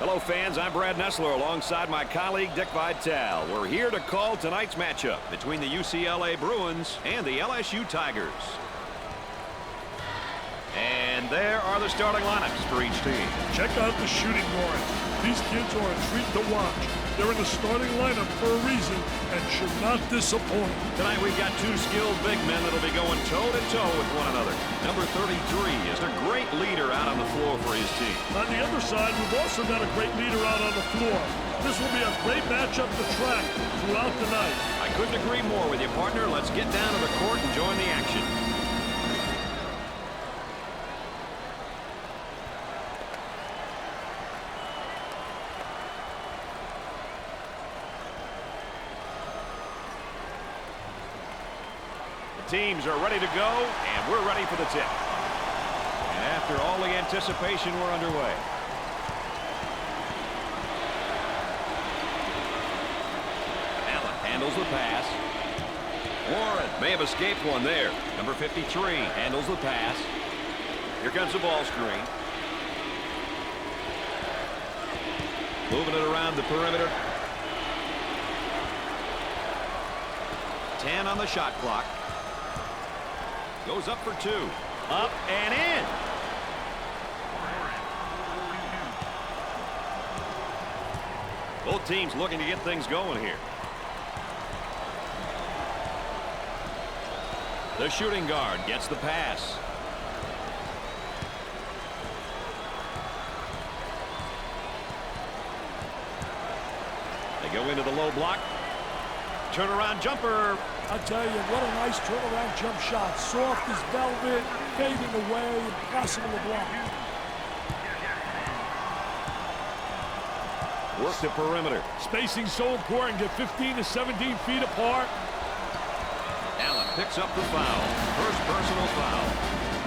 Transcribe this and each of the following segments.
Hello, fans. I'm Brad Nessler alongside my colleague Dick Vitale. We're here to call tonight's matchup between the UCLA Bruins and the LSU Tigers. And there are the starting lineups for each team. Check out the shooting guards. These kids are a treat to watch. They're in the starting lineup for a reason and should not disappoint. Tonight we've got two skilled big men that'll be going toe-to-toe with one another. Number 33 is a great leader out on the floor for his team. On the other side, we've also got a great leader out on the floor. This will be a great matchup to track throughout the night. I couldn't agree more with you, partner. Let's get down to the court and join the action. Teams are ready to go, and we're ready for the tip. And after all the anticipation, we're underway. Allen handles the pass. Warren may have escaped one there. Number 53 handles the pass. Here comes the ball screen. Moving it around the perimeter. 10 on the shot clock. Goes up for two. Up and in. Both teams looking to get things going here. The shooting guard gets the pass. They go into the low block. Turnaround jumper. I tell you, what a nice turnaround jump shot. Soft as velvet, fading away, impossible to block. Work the perimeter. Spacing so important. Get 15 to 17 feet apart. Allen picks up the foul. First personal foul.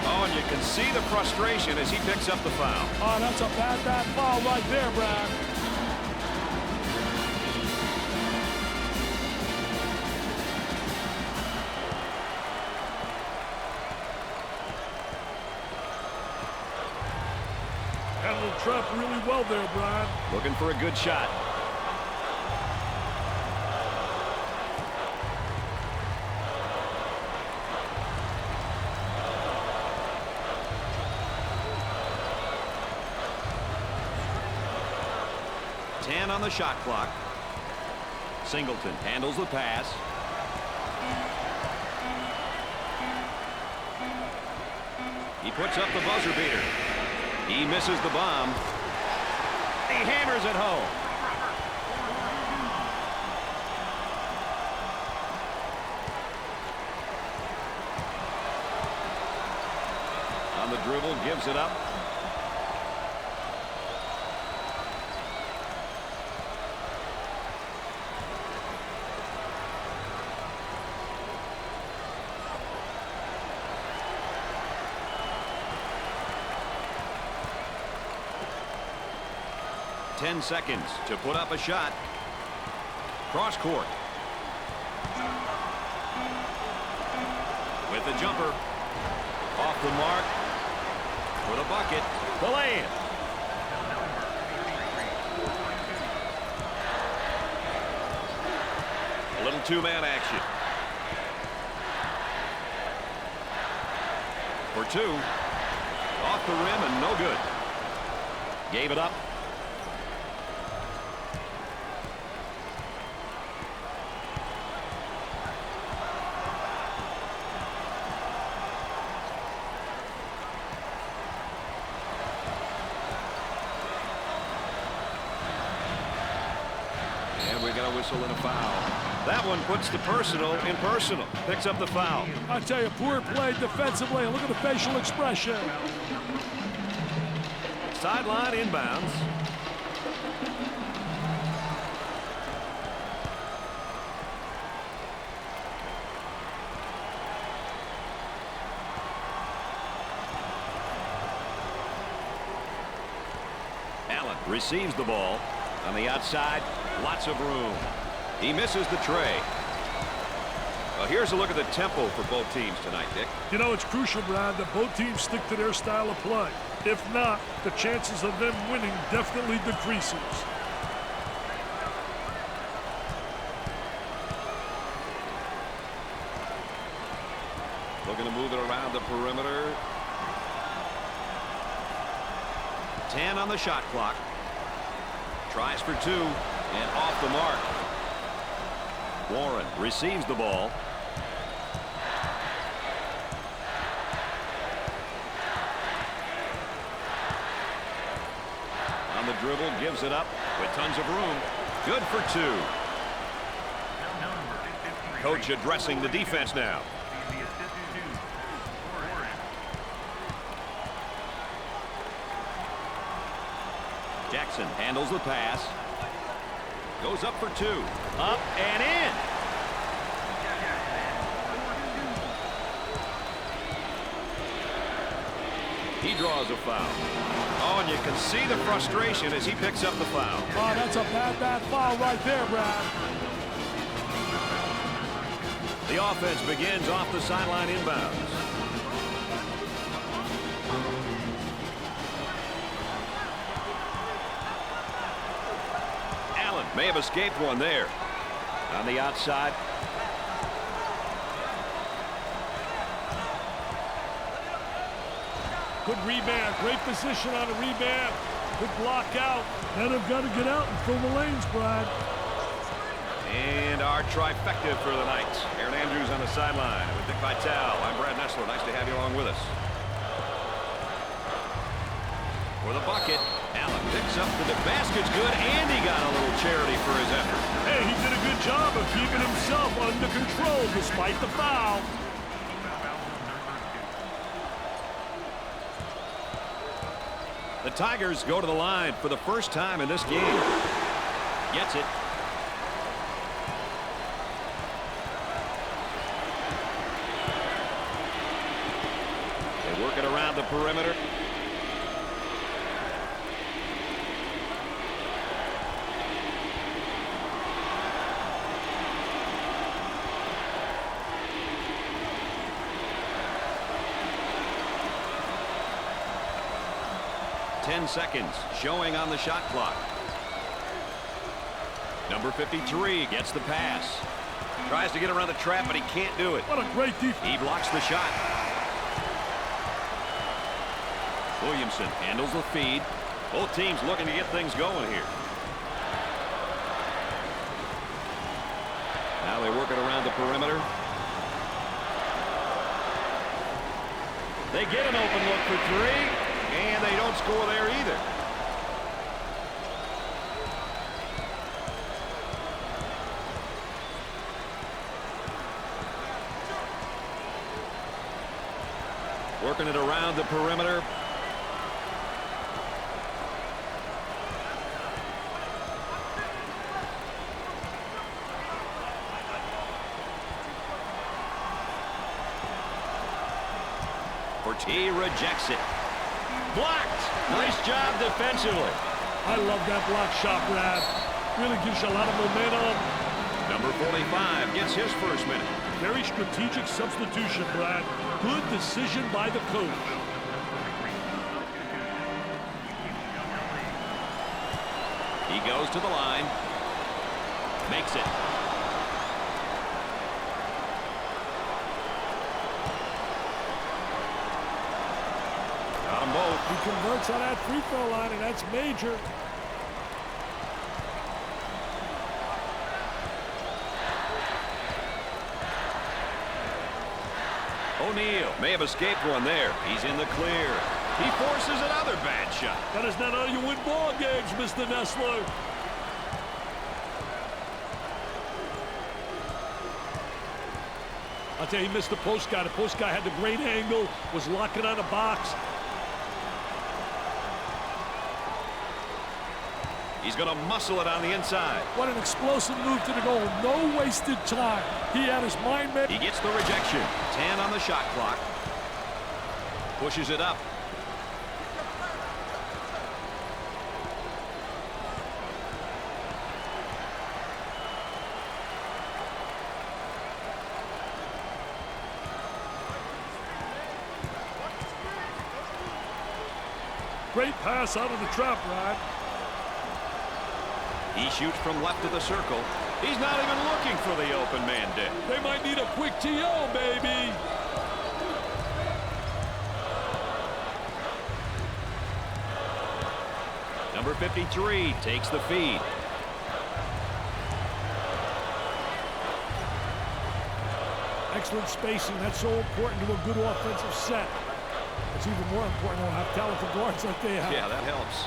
Oh, and you can see the frustration as he picks up the foul. Oh, that's a bad foul right there, Brad. Handled the trap really well there, Brian. Looking for a good shot. On the shot clock. Singleton handles the pass. He puts up the buzzer beater. He misses the bomb. He hammers it home. On the dribble, gives it up. Ten seconds to put up a shot. Cross court. With the jumper. Off the mark. For the bucket. The lay-in. A little two-man action. For two. Off the rim and no good. Gave it up. Whistle and a foul. That one puts the personal in personal. Picks up the foul. I tell you, poor play defensively. Look at the facial expression. Sideline inbounds. Allen receives the ball. On the outside, lots of room. He misses the tray. Well, here's a look at the tempo for both teams tonight, Dick. You know, it's crucial, Brad, that both teams stick to their style of play. If not, the chances of them winning definitely decreases. Looking to move it around the perimeter. 10 on the shot clock. Tries for 2 and off the mark. Warren receives the ball. On the dribble, gives it up with tons of room. Good for 2. Coach addressing the defense now. Jackson handles the pass. Goes up for 2. Up and in. He draws a foul. Oh, and you can see the frustration as he picks up the foul. Oh, that's a bad foul right there, Brad. The offense begins off the sideline inbounds. Allen may have escaped one there. On the outside. Good rebound. Great position on a rebound. Good block out. Now they've got to get out and fill the lanes, Brad. And our trifecta for the night. Aaron Andrews on the sideline with Dick Vitale. I'm Brad Nessler. Nice to have you along with us. For the bucket, Allen picks up the basket's good, and he got a little charity for his effort. Hey, he did a good job of keeping himself under control despite the foul. The Tigers go to the line for the first time in this game. Gets it. They work it around the perimeter. Seconds showing on the shot clock. Number 53 gets the pass. Tries to get around the trap, but he can't do it. What a great defense. He blocks the shot. Williamson handles the feed. Both teams looking to get things going here. Now they work it around the perimeter. They get an open look for 3. And they don't score there either. Working it around the perimeter. He rejects it. Blocked. Nice job defensively. I love that block shot, Brad. Really gives you a lot of momentum. Number 45 gets his first minute. Very strategic substitution, Brad. Good decision by the coach. He goes to the line. Makes it. He converts on that free throw line, and that's major. O'Neal may have escaped one there. He's in the clear. He forces another bad shot. That is not how you win ball games, Mr. Nessler. I'll tell you, he missed the post guy. The post guy had the great angle, was locking on the box. He's going to muscle it on the inside. What an explosive move to the goal. No wasted time. He had his mind made. He gets the rejection. 10 on the shot clock. Pushes it up. Great pass out of the trap, Brad. He shoots from left of the circle. He's not even looking for the open man, Dick. They might need a quick TO, baby. Number 53 takes the feed. Excellent spacing. That's so important to a good offensive set. It's even more important to have talented guards like they have. Yeah, that helps.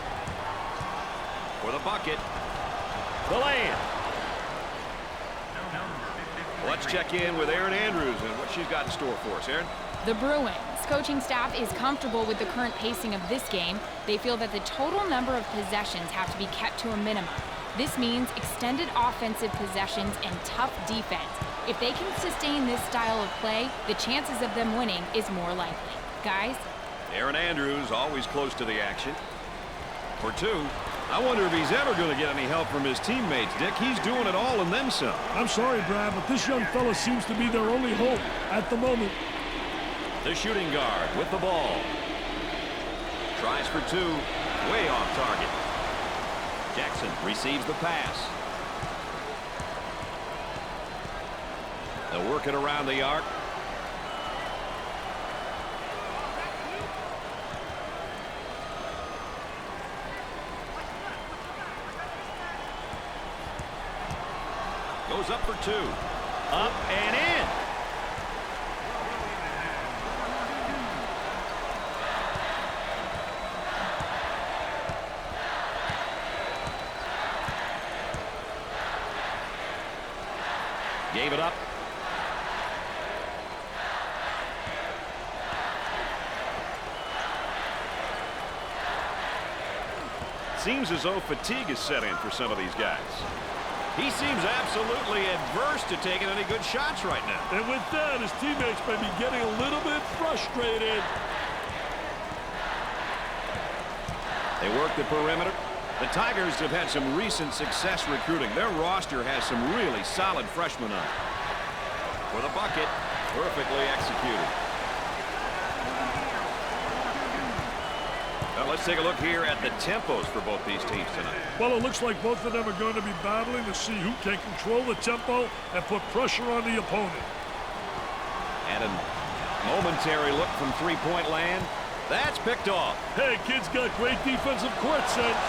For the bucket. The land. Let's check in with Erin Andrews and what she's got in store for us. Erin? The Bruins coaching staff is comfortable with the current pacing of this game. They feel that the total number of possessions have to be kept to a minimum. This means extended offensive possessions and tough defense. If they can sustain this style of play, the chances of them winning is more likely. Guys? Erin Andrews always close to the action. For two. I wonder if he's ever going to get any help from his teammates, Dick. He's doing it all and then some. I'm sorry, Brad, but this young fella seems to be their only hope at the moment. The shooting guard with the ball. Tries for two. Way off target. Jackson receives the pass. They'll work it around the arc. Goes up for two. Up and in. Gave it up. Seems as though fatigue is set in for some of these guys. He seems absolutely adverse to taking any good shots right now. And with that, his teammates may be getting a little bit frustrated. They work the perimeter. The Tigers have had some recent success recruiting. Their roster has some really solid freshmen on it. For the bucket, perfectly executed. Now let's take a look here at the tempos for both these teams tonight. Well, it looks like both of them are going to be battling to see who can control the tempo and put pressure on the opponent. And a momentary look from three-point land. That's picked off. Hey, kid's got great defensive court sense.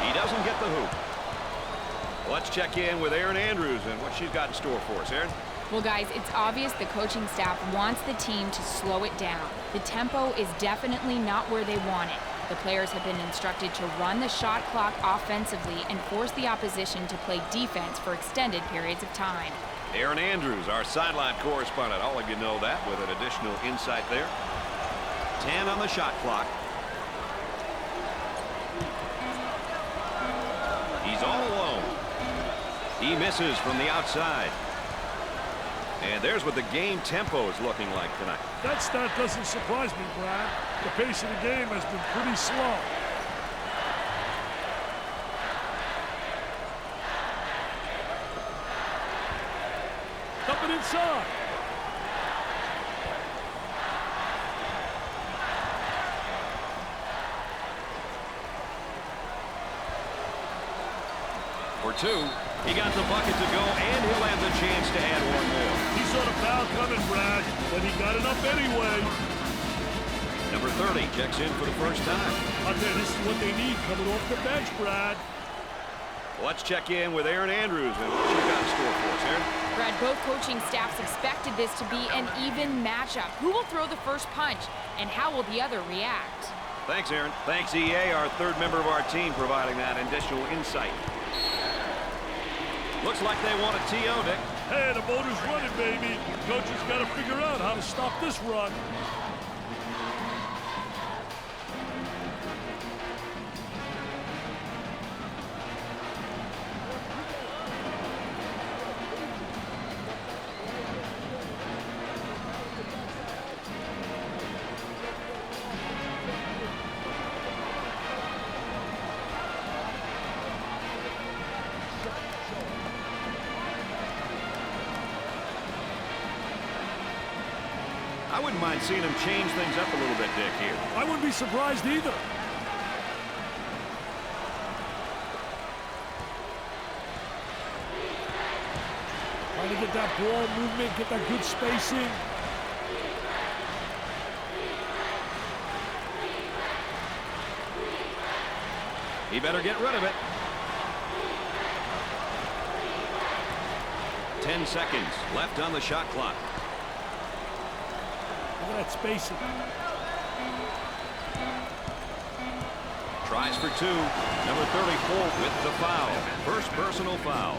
He doesn't get the hoop. Let's check in with Erin Andrews and what she's got in store for us. Erin? Well, guys, it's obvious the coaching staff wants the team to slow it down. The tempo is definitely not where they want it. The players have been instructed to run the shot clock offensively and force the opposition to play defense for extended periods of time. Erin Andrews, our sideline correspondent. All of you know that with an additional insight there. 10 on the shot clock. He's all alone. He misses from the outside. And there's what the game tempo is looking like tonight. That stat doesn't surprise me, Brad. The pace of the game has been pretty slow. Up and inside. For two. He got the bucket to go, and he'll have the chance to add one more. He saw the foul coming, Brad, but he got it up anyway. Number 30 checks in for the first time. I'll tell you, this is what they need coming off the bench, Brad. Let's check in with Erin Andrews and what she's got in store for us. Erin? Brad, both coaching staffs expected this to be an even matchup. Who will throw the first punch, and how will the other react? Thanks, Erin. Thanks, EA, our third member of our team, providing that additional insight. Looks like they want a TO, Dick. Hey, the motor's running, baby. Coach has got to figure out how to stop this run. I wouldn't mind seeing him change things up a little bit, Dick, here. I wouldn't be surprised either. Trying to get that ball movement, get that good spacing. He better get rid of it. 10 seconds left on the shot clock. Look at that spacing. Tries for two. Number 34 with the foul. First personal foul.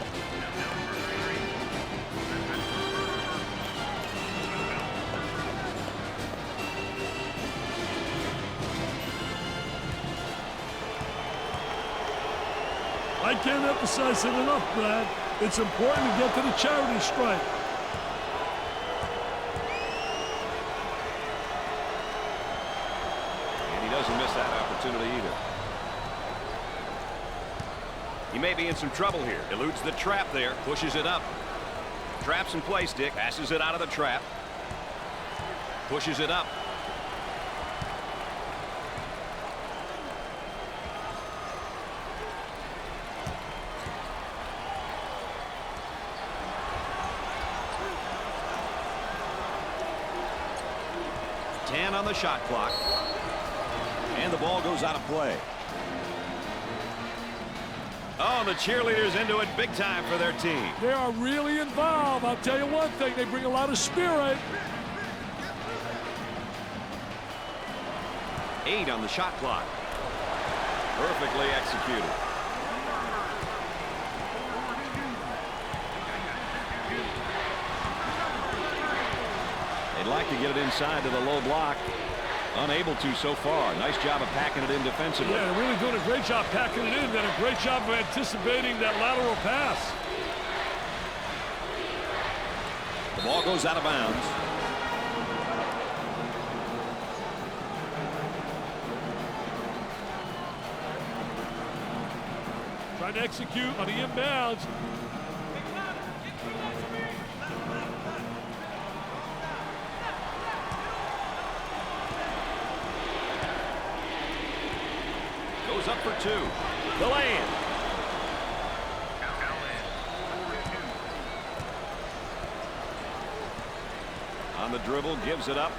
I can't emphasize it enough, Brad. It's important to get to the charity stripe. And he doesn't miss that opportunity either. He may be in some trouble here. Eludes the trap there. Pushes it up. Traps in place, Dick. Passes it out of the trap. Pushes it up. On the shot clock, and the ball goes out of play. Oh, the cheerleaders into it big time for their team. They are really involved. I'll tell you one thing, they bring a lot of spirit. 8 on the shot clock. Perfectly executed. They'd like to get it inside to the low block. Unable to so far. Nice job of packing it in defensively. Yeah, they're really doing a great job packing it in. Did a great job of anticipating that lateral pass. The ball goes out of bounds. Trying to execute on the inbounds. Goes up for two. The lay-in. On the dribble, gives it up.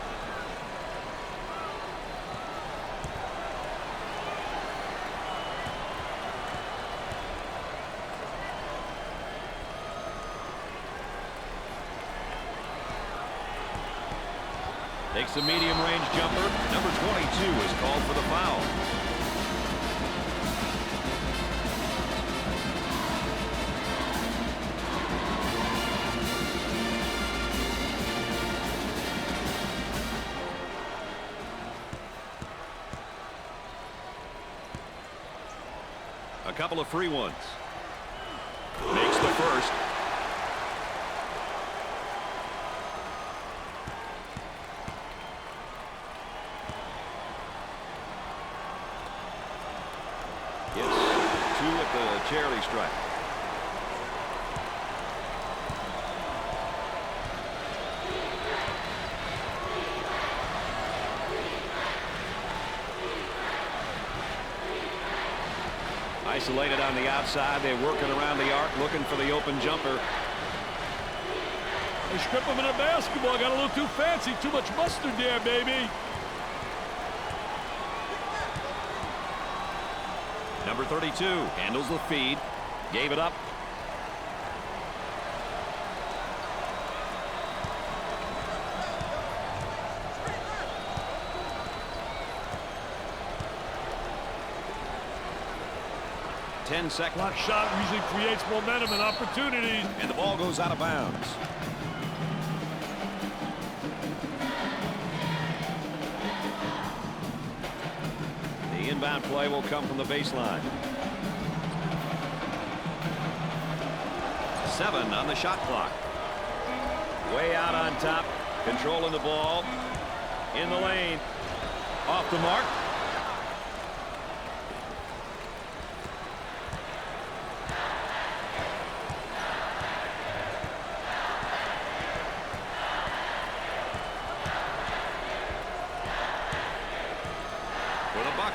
Takes a medium-range jumper. Number 22 is called for the foul. A couple of free ones. Makes the first. Yes, 2 at the charity stripe. Isolated on the outside. They're working around the arc, looking for the open jumper. They strip him in a basketball. Got a little too fancy. Too much mustard there, baby. Number 32 handles the feed. Gave it up. Ten seconds. Block shot usually creates momentum and opportunities. And the ball goes out of bounds. The inbound play will come from the baseline. 7 on the shot clock. Way out on top. Controlling the ball. In the lane. Off the mark.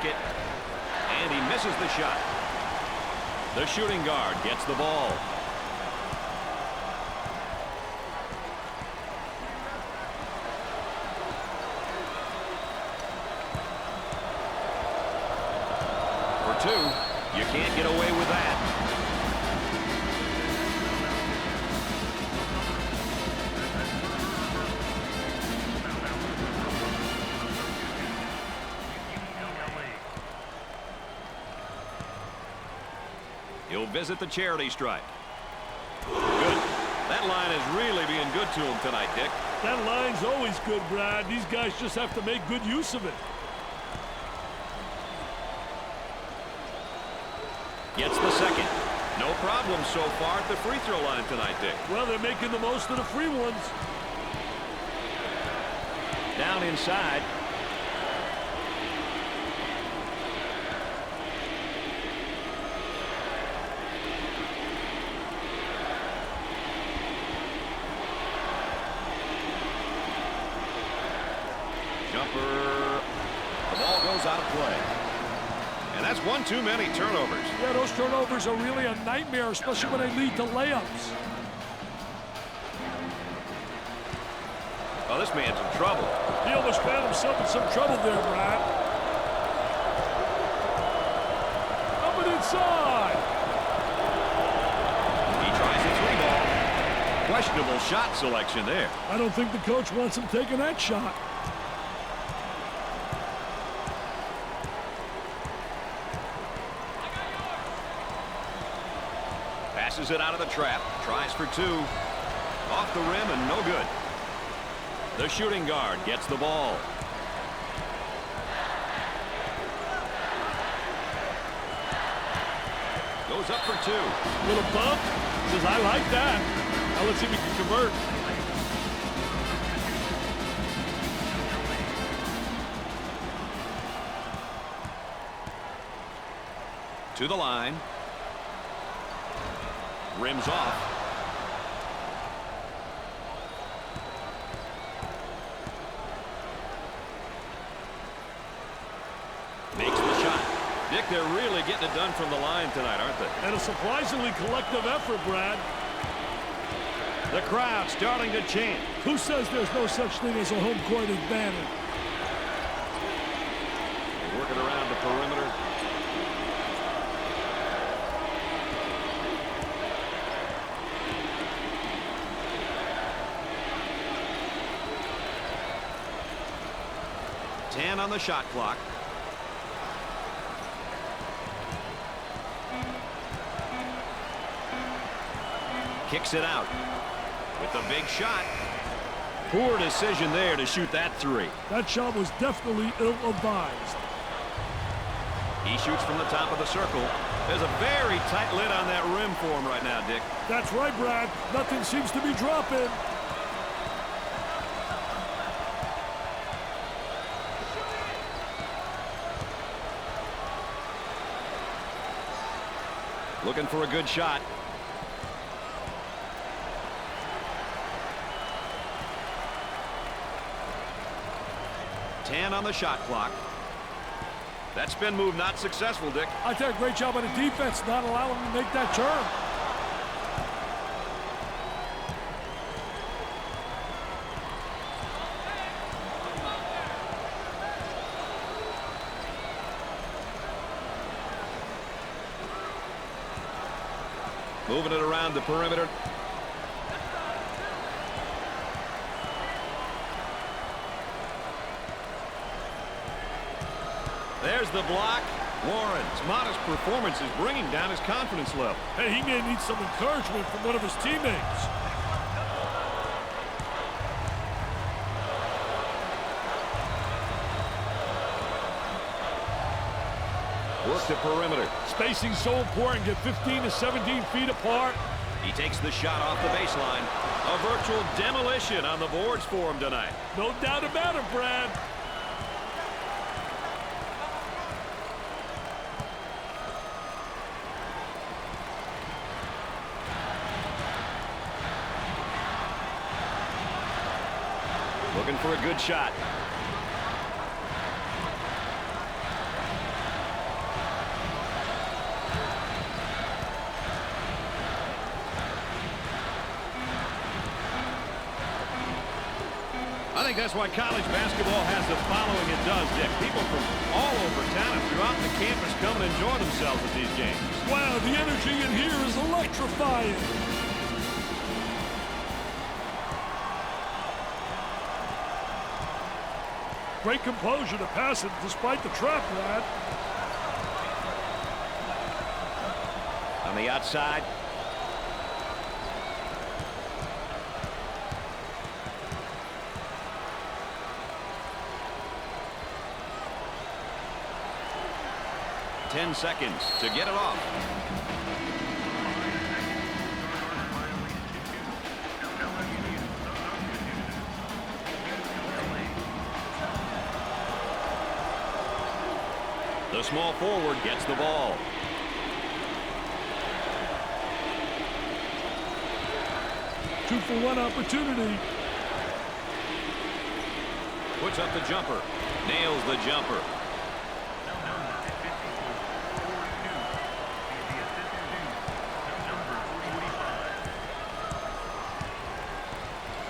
bucket. And he misses the shot. The shooting guard gets the ball. For two. You can't get away with that. He'll visit the charity stripe. Good. That line is really being good to him tonight, Dick. That line's always good, Brad. These guys just have to make good use of it. Gets the second. No problem so far at the free throw line tonight, Dick. Well, they're making the most of the free ones. Down inside. Jumper. The ball goes out of play. And that's one too many turnovers. Yeah, those turnovers are really a nightmare, especially when they lead to layups. Oh, this man's in trouble. He almost found himself in some trouble there, Brad. Up and inside. He tries the three ball. Questionable shot selection there. I don't think the coach wants him taking that shot. Passes it out of the trap. Tries for two. Off the rim and no good. The shooting guard gets the ball. Goes up for two. Little bump. Says, I like that. Now let's see if he can convert. To the line. Rims off. Makes the shot. Dick, they're really getting it done from the line tonight, aren't they? And a surprisingly collective effort, Brad. The crowd starting to chant. Who says there's no such thing as a home court advantage? Working around the perimeter. On the shot clock. Kicks it out with the big shot. Poor decision there to shoot that three. That shot was definitely ill-advised. He shoots from the top of the circle. There's a very tight lid on that rim for him right now, Dick. That's right, Brad. Nothing seems to be dropping. Looking for a good shot. Ten on the shot clock. That spin move not successful, Dick. I think a great job on the defense not allowing him to make that turn. Moving it around the perimeter. There's the block. Warren's modest performance is bringing down his confidence level. Hey, he may need some encouragement from one of his teammates. Work the perimeter. Spacing's so important. Get 15 to 17 feet apart. He takes the shot off the baseline. A virtual demolition on the boards for him tonight. No doubt about it, Brad. Looking for a good shot. think that's why college basketball has the following it does, Dick. People from all over town and throughout the campus come and enjoy themselves at these games. Wow, the energy in here is electrifying. Great composure to pass it despite the trap, Brad. On the outside. Ten seconds to get it off. The small forward gets the ball. Two-for-one opportunity. Puts up the jumper. Nails the jumper.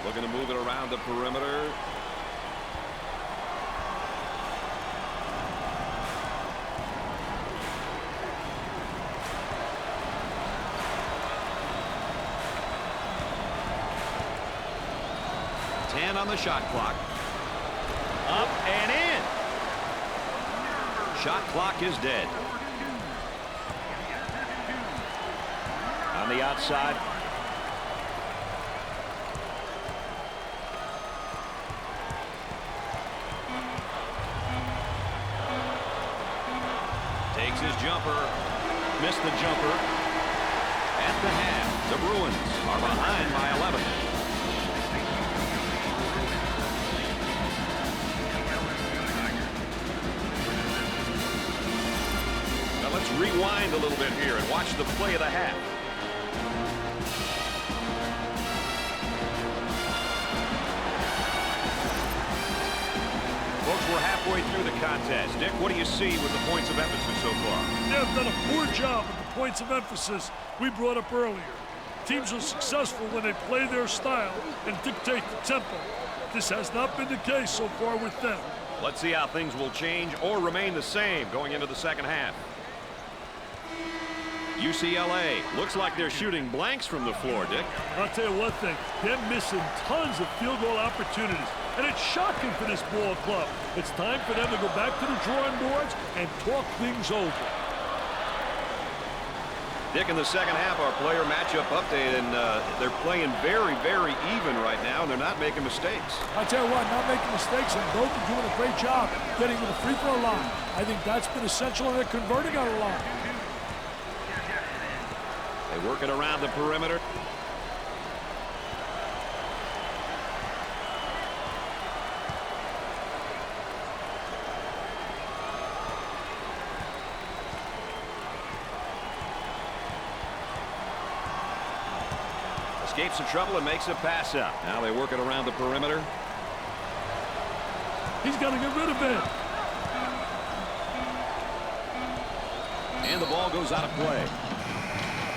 Looking to move it around the perimeter. On the shot clock. Up and in. Shot clock is dead. On the outside. Takes his jumper. Missed the jumper. At the half, the Bruins are behind by 11. Let's rewind a little bit here and watch the play of the half. Folks, we're halfway through the contest. Dick, what do you see with the points of emphasis so far? They've done a poor job with the points of emphasis we brought up earlier. Teams are successful when they play their style and dictate the tempo. This has not been the case so far with them. Let's see how things will change or remain the same going into the second half. UCLA looks like they're shooting blanks from the floor, Dick. I'll tell you one thing, they're missing tons of field goal opportunities, and it's shocking for this ball club. It's time for them to go back to the drawing boards and talk things over. Dick, in the second half, our player matchup update, and they're playing very, very even right now, and they're not making mistakes. I tell you what, not making mistakes, and both are doing a great job getting to the free throw line. I think that's been essential, and they're converting on the line. They work it around the perimeter. Escapes the trouble and makes a pass out. Now they work it around the perimeter. He's got to get rid of it. And the ball goes out of play.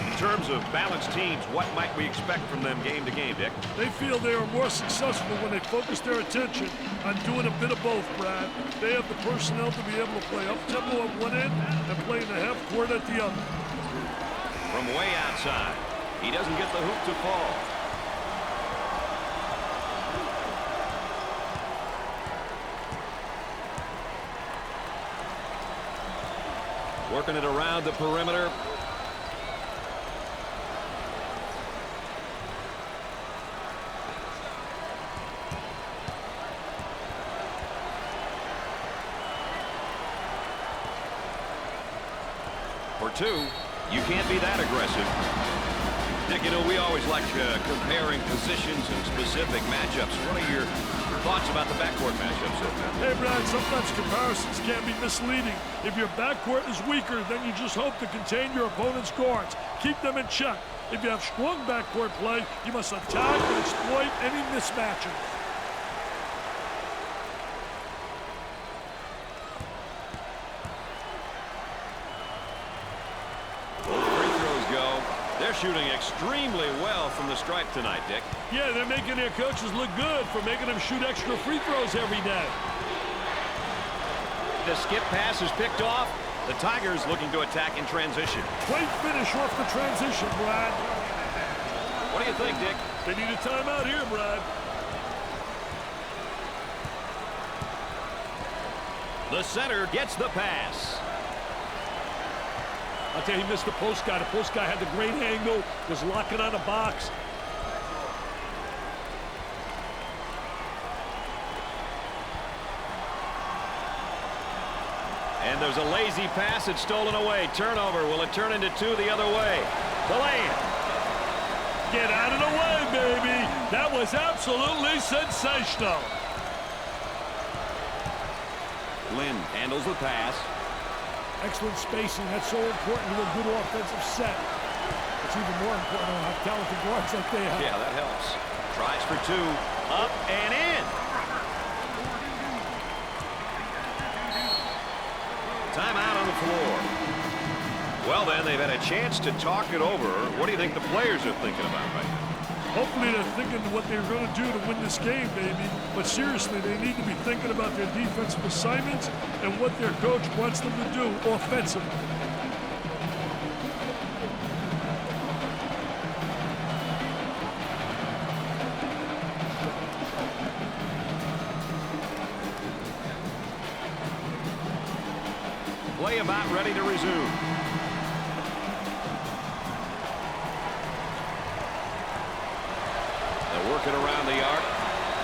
In terms of balanced teams, what might we expect from them game to game, Dick? They feel they are more successful when they focus their attention on doing a bit of both, Brad. They have the personnel to be able to play up-tempo at one end and play in the half court at the other. From way outside, he doesn't get the hoop to fall. Working it around the perimeter. For two, you can't be that aggressive. Dick, you know, we always like comparing positions and specific matchups. What are your thoughts about the backcourt matchup so far? Hey, Brad, sometimes comparisons can be misleading. If your backcourt is weaker, then you just hope to contain your opponent's guards. Keep them in check. If you have strong backcourt play, you must attack and exploit any mismatches. They're shooting extremely well from the stripe tonight, Dick. Yeah, they're making their coaches look good for making them shoot extra free throws every day. The skip pass is picked off. The Tigers looking to attack in transition. Great finish off the transition, Brad. What do you think, Dick? They need a timeout here, Brad. The center gets the pass. I'll tell you, he missed the post guy. The post guy had the great angle, was locking on the box. And there's a lazy pass. It's stolen away. Turnover. Will it turn into two the other way? The lane. Get out of the way, baby. That was absolutely sensational. Lynn handles the pass. Excellent spacing. That's so important to a good offensive set. It's even more important to have talented guards like they have. Yeah, that helps. Tries for two. Up and in. Timeout on the floor. Well, then, they've had a chance to talk it over. What do you think the players are thinking about right now? Hopefully they're thinking what they're going to do to win this game, baby. But seriously, they need to be thinking about their defensive assignments and what their coach wants them to do offensively. Play about ready to resume. They're working around the arc.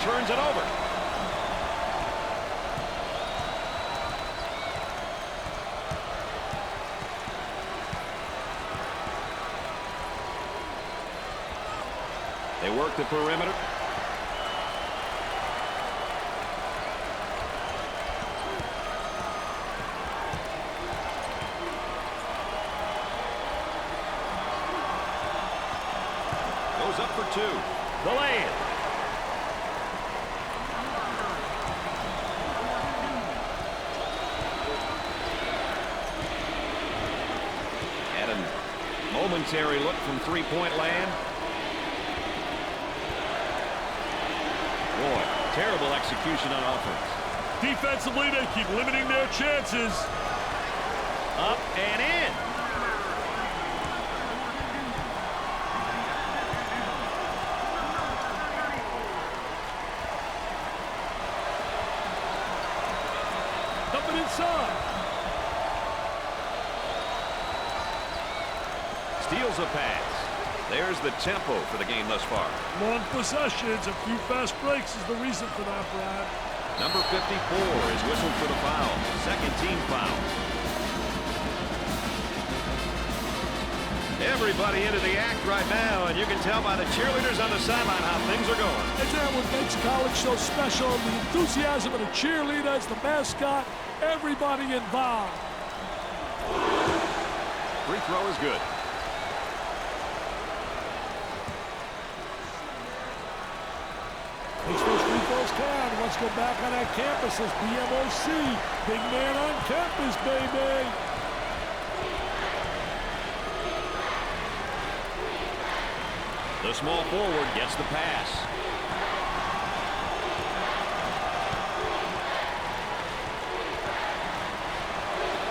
Turns it over. They work the perimeter. Goes up for two. The lay-in. Had a momentary look from three-point land. Boy, terrible execution on offense. Defensively, they keep limiting their chances. Up and in. Dumping inside. Steals a pass. There's the tempo for the game thus far. Long possessions, a few fast breaks is the reason for that, Brad. Number 54 is whistled for the foul. Second team foul. Everybody into the act right now, and you can tell by the cheerleaders on the sideline how things are going. And that's what makes college so special. The enthusiasm of the cheerleaders, the mascot, everybody involved. Free throw is good. Makes those free throws count. Let's go back on that campus as BMOC. Big man on campus, baby. The small forward gets the pass.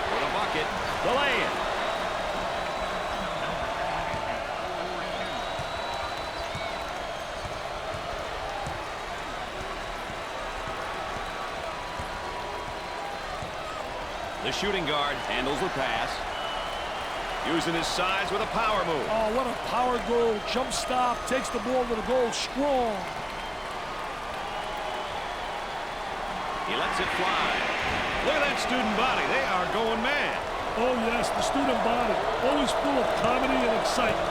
For the bucket, the lay-in. The shooting guard handles the pass. Using his size with a power move. Oh, what a power goal. Jump stop. Takes the ball to the goal strong. He lets it fly. Look at that student body. They are going mad. Oh, yes, the student body. Always full of comedy and excitement.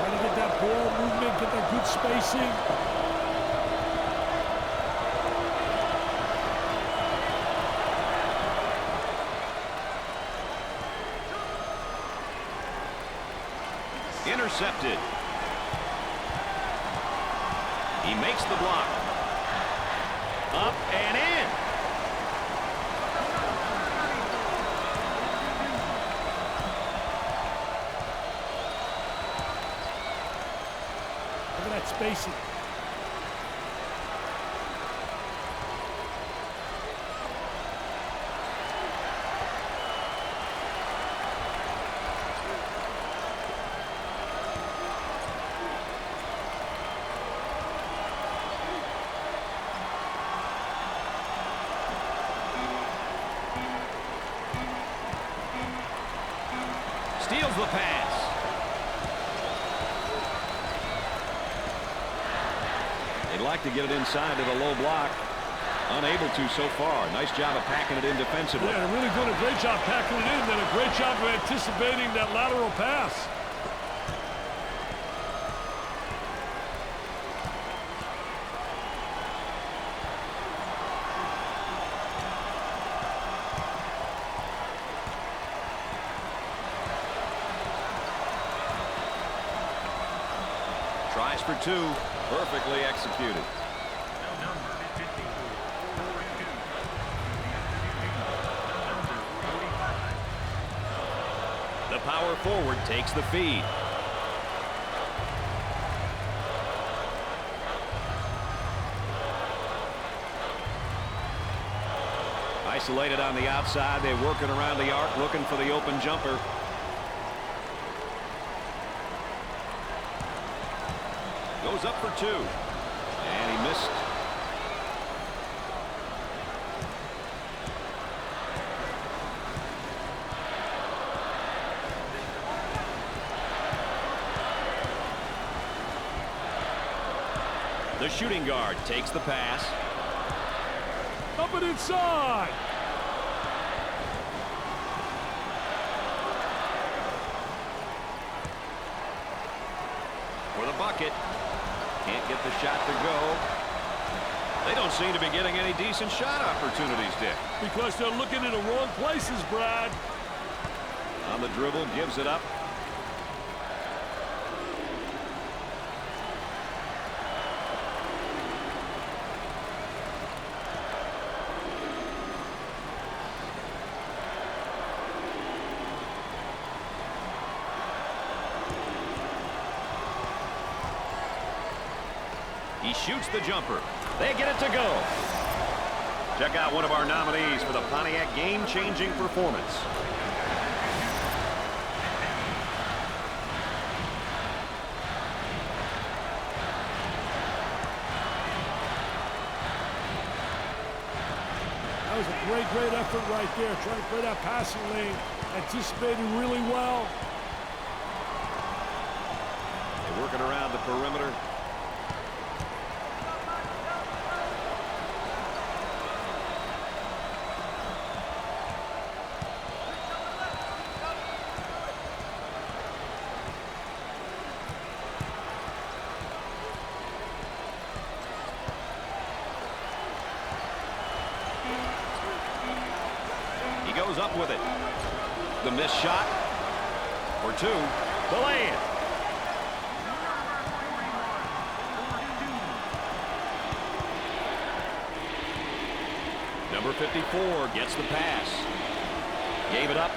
Trying to get that ball movement, get that good spacing. Intercepted. He makes the block. Up and in. that spacing. Steals the pass. They'd like to get it inside to the low block. Unable to so far. Nice job of packing it in defensively. Yeah, they're really doing a great job packing it in, and a great job of anticipating that lateral pass. Tries for two. Perfectly executed. The power forward takes the feed. Isolated on the outside. They're working around the arc, looking for the open jumper. Goes up for two. And he missed. The shooting guard takes the pass. Up and inside. For the bucket. Can't get the shot to go. They don't seem to be getting any decent shot opportunities, Dick. Because they're looking in the wrong places, Brad. On the dribble, gives it up. He shoots the jumper. They get it to go. Check out one of our nominees for the Pontiac game-changing performance. That was a great effort right there. Trying to play that passing lane. Anticipating really well. They're working around the perimeter. Goes up with it. The missed shot. For two. The lay-in. Number 54 gets the pass. Gave it up.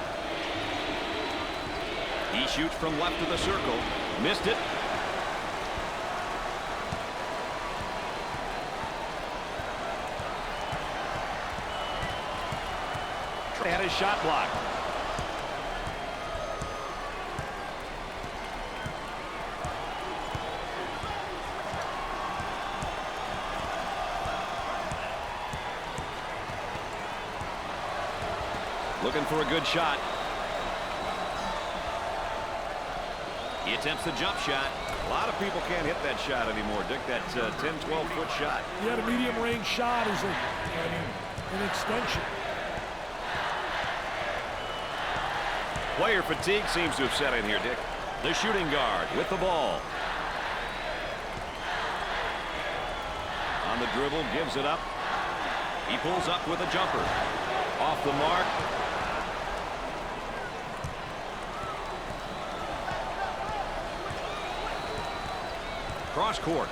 He shoots from left of the circle. Missed it. Had his shot blocked. Looking for a good shot. He attempts the jump shot. A lot of people can't hit that shot anymore, Dick. That 10, 12-foot shot. Yeah, the medium range shot is an extension. Player fatigue seems to have set in here, Dick. The shooting guard with the ball. On the dribble, gives it up. He pulls up with a jumper. Off the mark. Cross court.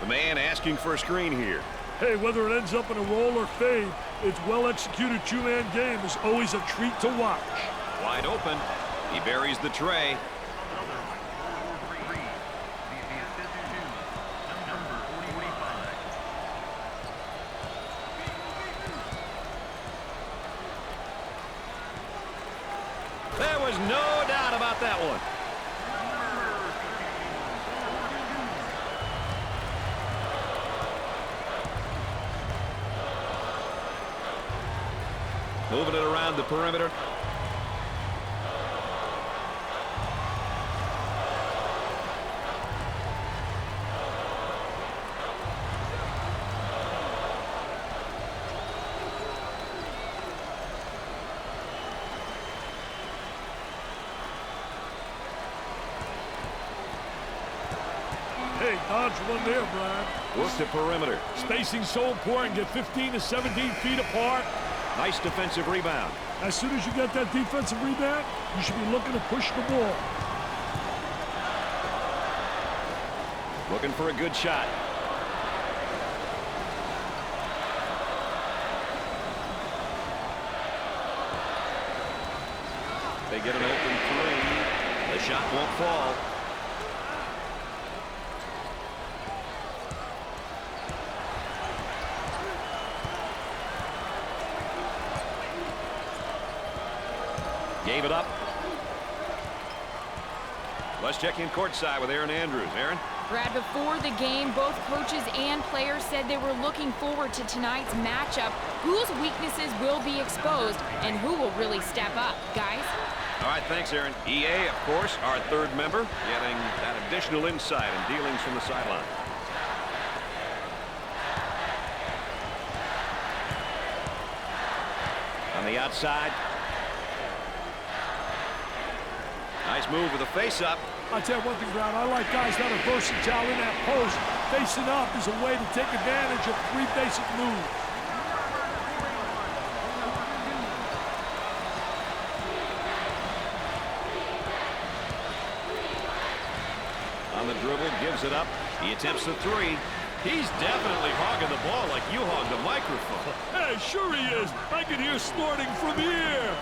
The man asking for a screen here. Hey, whether it ends up in a roll or fade, its well-executed two-man game is always a treat to watch. Wide open. He buries the tray. There was no doubt about that one. Moving it around the perimeter. Hey, dodge one there, Brad. Work the perimeter. Spacing's so important. Get 15 to 17 feet apart. Nice defensive rebound. As soon as you get that defensive rebound, you should be looking to push the ball. Looking for a good shot. They get an open three. The shot won't fall. Gave it up. Let's check in courtside with Aaron Andrews. Aaron? Brad, before the game, both coaches and players said they were looking forward to tonight's matchup. Whose weaknesses will be exposed and who will really step up, guys? All right, thanks, Aaron. EA, of course, our third member, getting that additional insight and dealings from the sideline. On the outside. Nice move with a face-up. I tell you one thing, Brown, I like guys that are versatile in that post. Facing up is a way to take advantage of three basic moves. On the dribble, gives it up. He attempts the three. He's definitely hogging the ball like you hog the microphone. Hey, sure he is. I can hear snorting from here.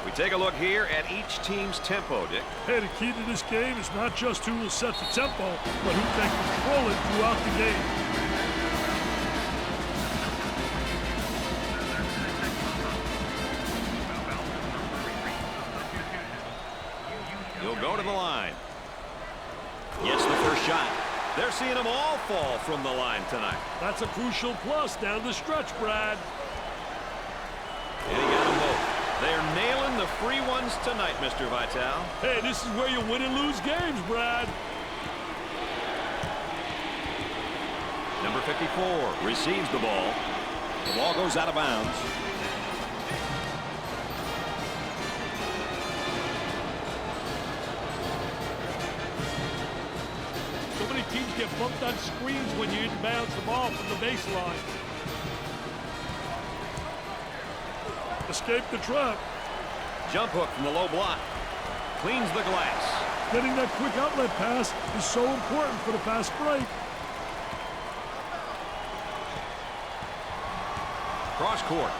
We take a look here at each team's tempo, Dick. Hey, the key to this game is not just who will set the tempo, but who can control it throughout the game. He'll go to the line. Gets the first shot. They're seeing them all fall from the line tonight. That's a crucial plus down the stretch, Brad. And he got them both. They're nailing the free ones tonight, Mr. Vitale. Hey, this is where you win and lose games, Brad. Number 54 receives the ball. The ball goes out of bounds. So many teams get bumped on screens when you inbounds the ball from the baseline. Escape the trap. Jump hook from the low block. Cleans the glass. Getting that quick outlet pass is so important for the fast break. Cross court.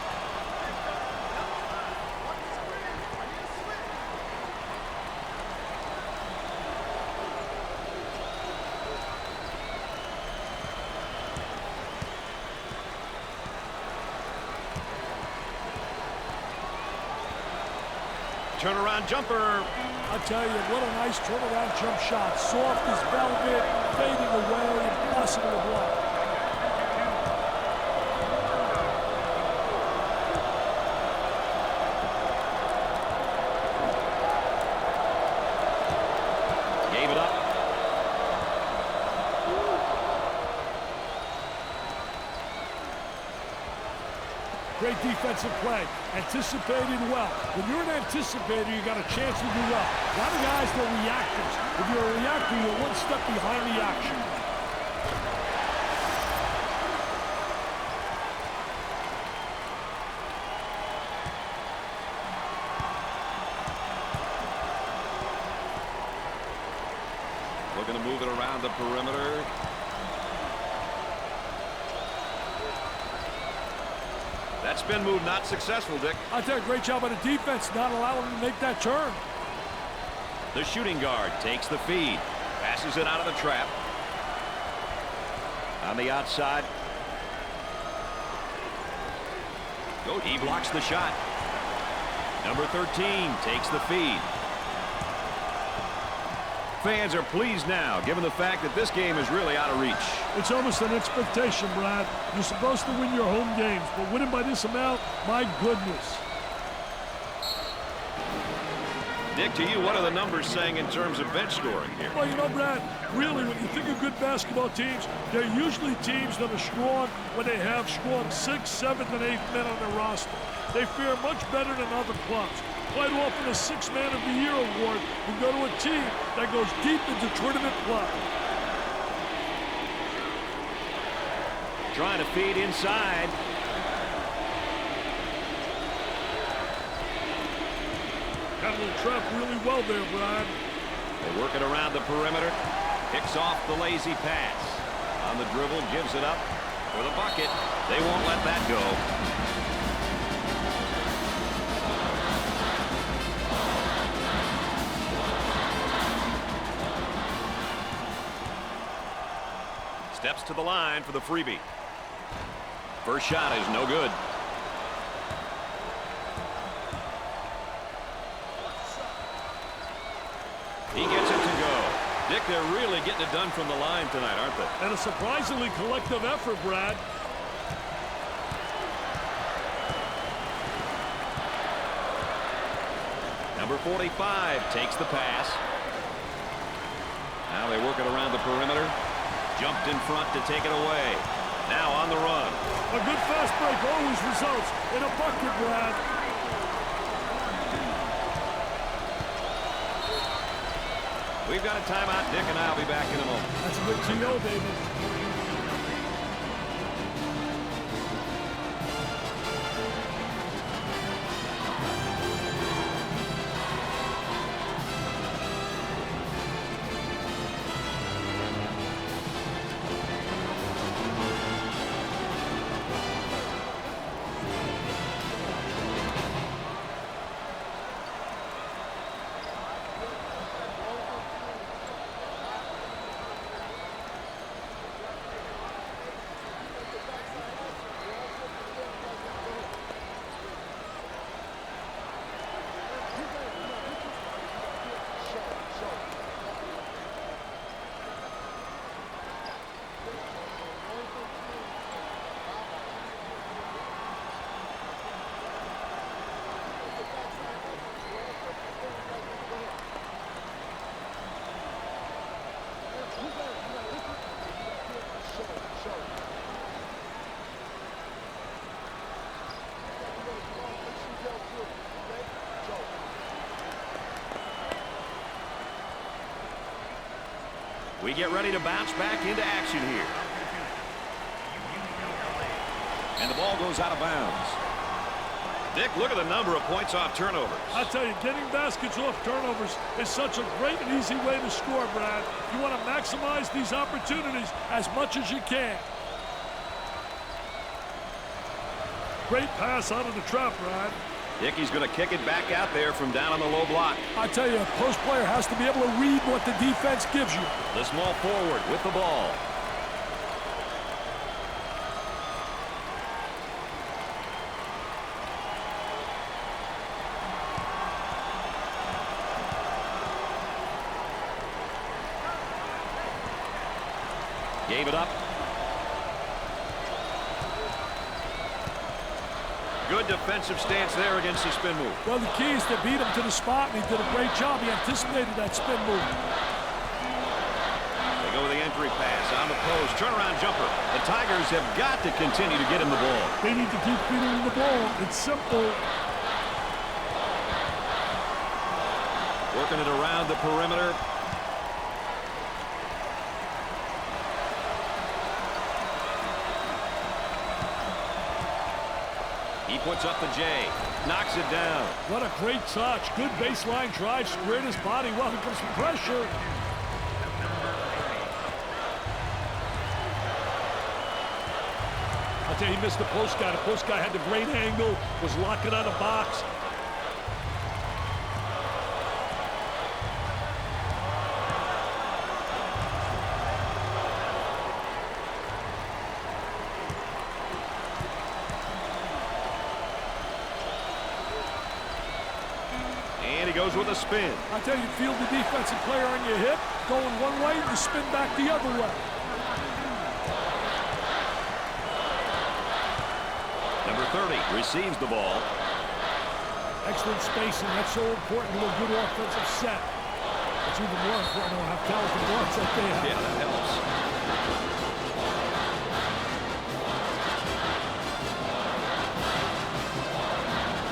Turnaround jumper. I tell you, what a nice turnaround jump shot. Soft as velvet, fading away, impossible to block. Gave it up. Great defensive play. Anticipated well. When you're an anticipator, you got a chance to do well. A lot of guys, they're reactors. If you're a reactor, you're one step behind the action. Looking to move it around the perimeter. That spin move not successful, Dick. I tell you, great job on the defense, not allowing him to make that turn. The shooting guard takes the feed. Passes it out of the trap. On the outside. He blocks the shot. Number 13 takes the feed. Fans are pleased now, given the fact that this game is really out of reach. It's almost an expectation, Brad. You're supposed to win your home games, but winning by this amount, my goodness. Nick, to you, what are the numbers saying in terms of bench scoring here? Well, you know, Brad, really, when you think of good basketball teams, they're usually teams that are strong when they have strong 6th, 7th, and 8th men on their roster. They fare much better than other clubs. Quite often, a 6th Man of the Year award will go to a team that goes deep into tournament play. Trying to feed inside. Handling the trap really well there, Brad. They work it around the perimeter. Kicks off the lazy pass. On the dribble, gives it up for the bucket. They won't let that go. Steps to the line for the freebie. First shot is no good. He gets it to go. Dick, they're really getting it done from the line tonight, aren't they? And a surprisingly collective effort, Brad. Number 45 takes the pass. Now they work it around the perimeter. Jumped in front to take it away. Now on the run. A good fast break always results in a bucket, Brad. We've got a timeout, Dick, and I'll be back in a moment. That's a good TO, David. We get ready to bounce back into action here. And the ball goes out of bounds. Dick, look at the number of points off turnovers. I tell you, getting baskets off turnovers is such a great and easy way to score, Brad. You want to maximize these opportunities as much as you can. Great pass out of the trap, Brad. Dickey's going to kick it back out there from down on the low block. I tell you, a post player has to be able to read what the defense gives you. The small forward with the ball. Gave it up. Good defensive stance there against the spin move. Well, the key is to beat him to the spot, and he did a great job. He anticipated that spin move. They go with the entry pass on the post. Turnaround jumper. The Tigers have got to continue to get him the ball. They need to keep feeding him the ball. It's simple. Working it around the perimeter. He puts up the J, knocks it down. What a great touch. Good baseline drive, squared his body well. Here comes some pressure. I I tell you, he missed the post guy. The post guy had the great angle, was locking on the box. And he goes with a spin. I tell you, feel the defensive player on your hip, going one way, you spin back the other way. Number 30 receives the ball. Excellent spacing. That's so important to a good offensive set. It's even more important to have talented guards like they have. Yeah, that helps.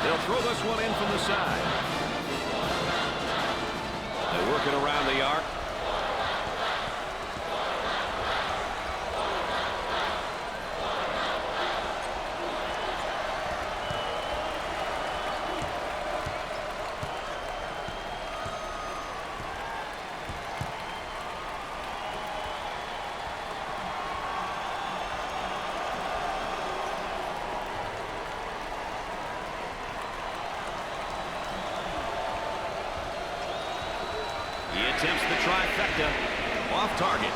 They'll throw this one in from the side. They work it around the arc. He attempts the trifecta. Off target.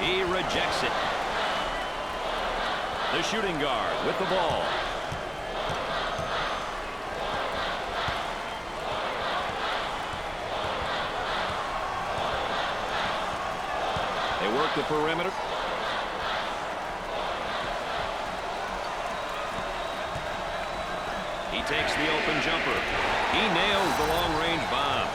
He rejects it. The shooting guard with the ball. They work the perimeter. He takes the open jumper. He nails the long-range bomb.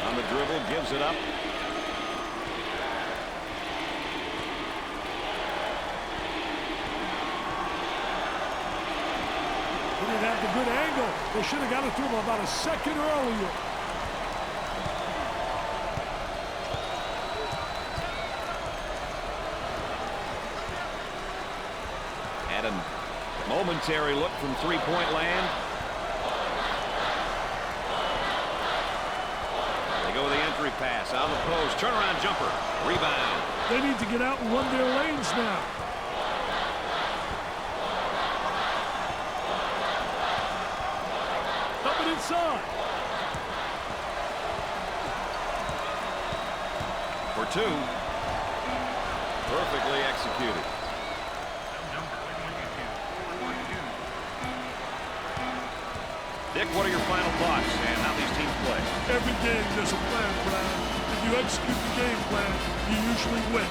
On the dribble, gives it up. He didn't have the good angle. They should have got it to him about a second earlier. Had a momentary look from three-point land. They go with the entry pass on the post. Turnaround jumper. Rebound. They need to get out and run their lanes now. Coming inside. For two. Perfectly executed. Dick, what are your final thoughts and how these teams play? Every game there's a plan, Brad. If you execute the game plan, you usually win.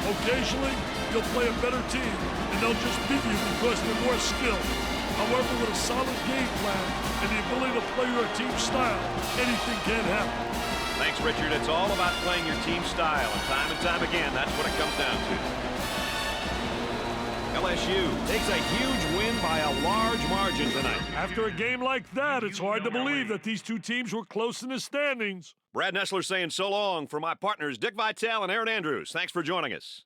Occasionally, you'll play a better team, and they'll just beat you because they're more skilled. However, with a solid game plan and the ability to play your team style, anything can happen. Thanks, Richard. It's all about playing your team style, and time again, that's what it comes down to. LSU takes a huge win by a large margin tonight. After a game like that, it's hard to believe that these two teams were close in the standings. Brad Nessler saying so long for my partners Dick Vitale and Aaron Andrews. Thanks for joining us.